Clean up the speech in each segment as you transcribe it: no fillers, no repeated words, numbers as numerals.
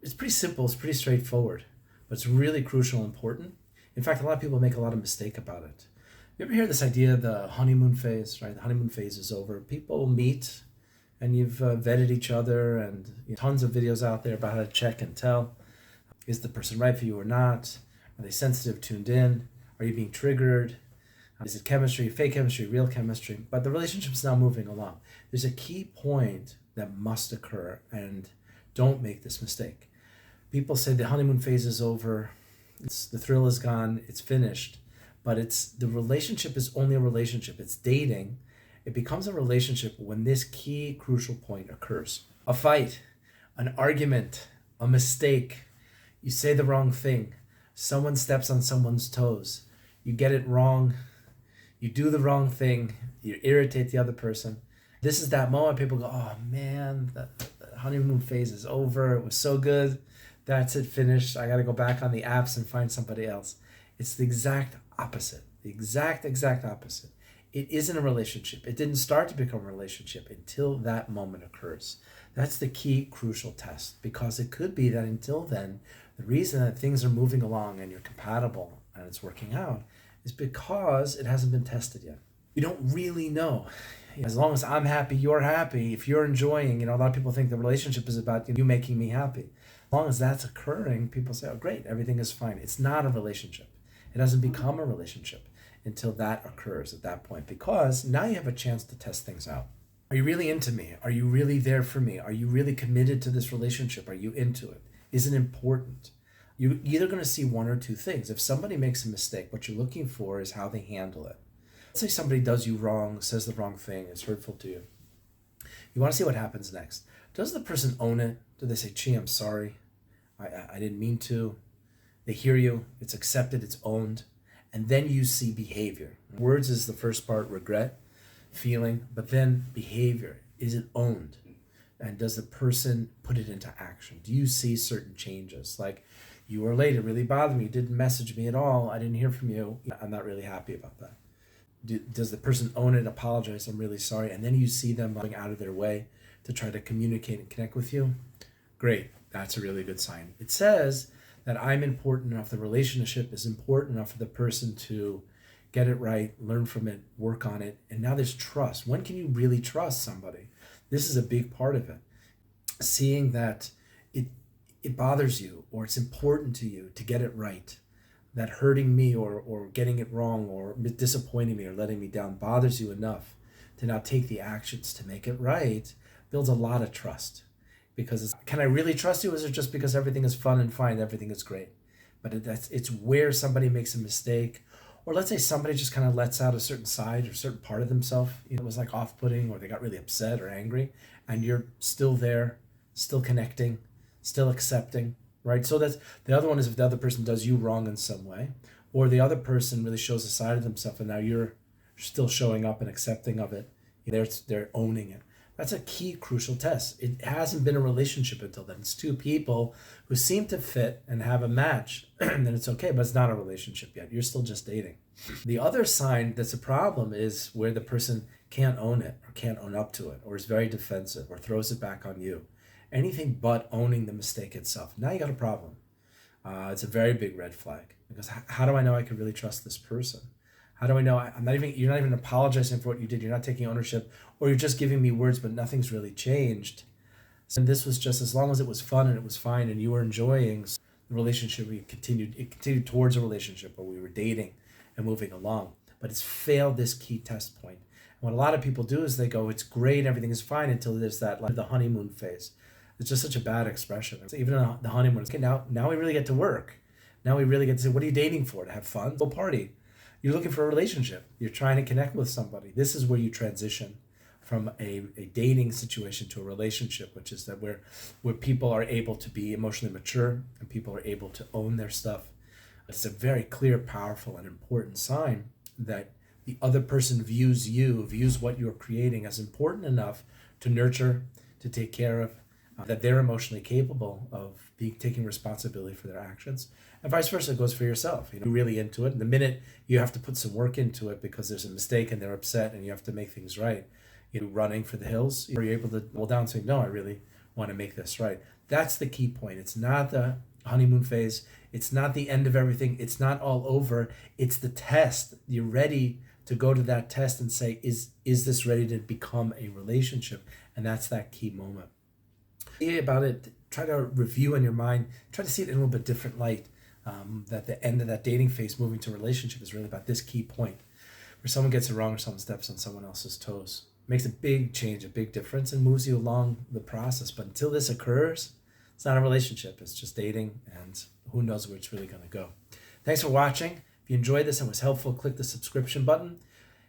It's pretty simple, it's pretty straightforward, but it's really crucial and important. In fact, a lot of people make a lot of mistake about it. You ever hear this idea of the honeymoon phase, right? The honeymoon phase is over. People meet and you've vetted each other, and tons of videos out there about how to check and tell. Is the person right for you or not? Are they sensitive, tuned in? Are you being triggered? Is it chemistry, fake chemistry, real chemistry? But the relationship's now moving along. There's a key point that must occur, and don't make this mistake. People say the honeymoon phase is over, the thrill is gone, it's finished, but the relationship is only a relationship. It's dating. It becomes a relationship when this key crucial point occurs. A fight, an argument, a mistake, you say the wrong thing, someone steps on someone's toes, you get it wrong, you do the wrong thing, you irritate the other person. This is that moment people go, oh man, the honeymoon phase is over. It was so good. That's it, finished. I got to go back on the apps and find somebody else. It's the exact opposite. The exact opposite. It isn't a relationship. It didn't start to become a relationship until that moment occurs. That's the key crucial test, because it could be that until then, the reason that things are moving along and you're compatible and it's working out is because it hasn't been tested yet. You don't really know. As long as I'm happy, you're happy. If you're enjoying, a lot of people think the relationship is about you making me happy. As long as that's occurring, people say, oh great, everything is fine. It's not a relationship. It hasn't become a relationship until that occurs at that point, because now you have a chance to test things out. Are you really into me? Are you really there for me? Are you really committed to this relationship? Are you into it? Is it important? You're either going to see one or two things. If somebody makes a mistake, what you're looking for is how they handle it. Let's say somebody does you wrong, says the wrong thing, is hurtful to you. You want to see what happens next. Does the person own it? Do they say, gee, I'm sorry, I didn't mean to? They hear you, it's accepted, it's owned. And then you see behavior. Words is the first part, regret, feeling, but then behavior. Is it owned? And does the person put it into action? Do you see certain changes? Like, you were late, it really bothered me, you didn't message me at all, I didn't hear from you, I'm not really happy about that. Does the person own it, apologize, I'm really sorry, and then you see them going out of their way to try to communicate and connect with you? Great, that's a really good sign. It says that I'm important enough, the relationship is important enough for the person to get it right, learn from it, work on it, and now there's trust. When can you really trust somebody? This is a big part of it. Seeing that it bothers you, or it's important to you to get it right, that hurting me or getting it wrong or disappointing me or letting me down bothers you enough to now take the actions to make it right, builds a lot of trust. Because can I really trust you? Or is it just because everything is fun and fine, everything is great? But it's where somebody makes a mistake, or let's say somebody just kind of lets out a certain side or certain part of themselves. It was like off-putting, or they got really upset or angry, and you're still there, still connecting, still accepting. Right? So that's the other one, is if the other person does you wrong in some way, or the other person really shows a side of themselves and now you're still showing up and accepting of it. They're owning it. That's a key crucial test. It hasn't been a relationship until then. It's two people who seem to fit and have a match, and then it's okay, but it's not a relationship yet. You're still just dating. The other sign that's a problem is where the person can't own it, or can't own up to it, or is very defensive, or throws it back on you. Anything but owning the mistake itself. Now you got a problem. It's a very big red flag, because how do I know I can really trust this person? How do I know you're not even apologizing for what you did, you're not taking ownership, or you're just giving me words but nothing's really changed. And this was just, as long as it was fun and it was fine and you were enjoying the relationship, it continued towards a relationship where we were dating and moving along. But it's failed this key test point. And what a lot of people do is they go, it's great, everything is fine, until there's that, like, the honeymoon phase. It's just such a bad expression. Even the honeymoon. Okay, now we really get to work. Now we really get to say, what are you dating for? To have fun? Go party. You're looking for a relationship. You're trying to connect with somebody. This is where you transition from a dating situation to a relationship, which is that where people are able to be emotionally mature and people are able to own their stuff. It's a very clear, powerful, and important sign that the other person views what you're creating as important enough to nurture, to take care of, that they're emotionally capable of taking responsibility for their actions, and vice versa goes for yourself. You're really into it, and the minute you have to put some work into it because there's a mistake and they're upset and you have to make things right, you're running for the hills, or you're able to pull down and say, no, I really want to make this right. That's the key point. It's not the honeymoon phase. It's not the end of everything. It's not all over. It's the test. You're ready to go to that test and say, is this ready to become a relationship? And that's that key moment. About it, try to review in your mind, try to see it in a little bit different light. That the end of that dating phase, moving to relationship, is really about this key point where someone gets it wrong or someone steps on someone else's toes. Makes a big change, a big difference, and moves you along the process. But until this occurs, it's not a relationship. It's just dating, and who knows where it's really going to go. Thanks for watching. If you enjoyed this and was helpful, click the subscription button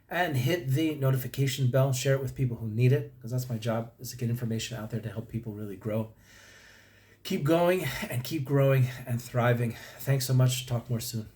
and hit the notification bell. Share it with people who need it, because that's my job, is to get information out there to help people really grow. Keep going and keep growing and thriving. Thanks so much. Talk more soon.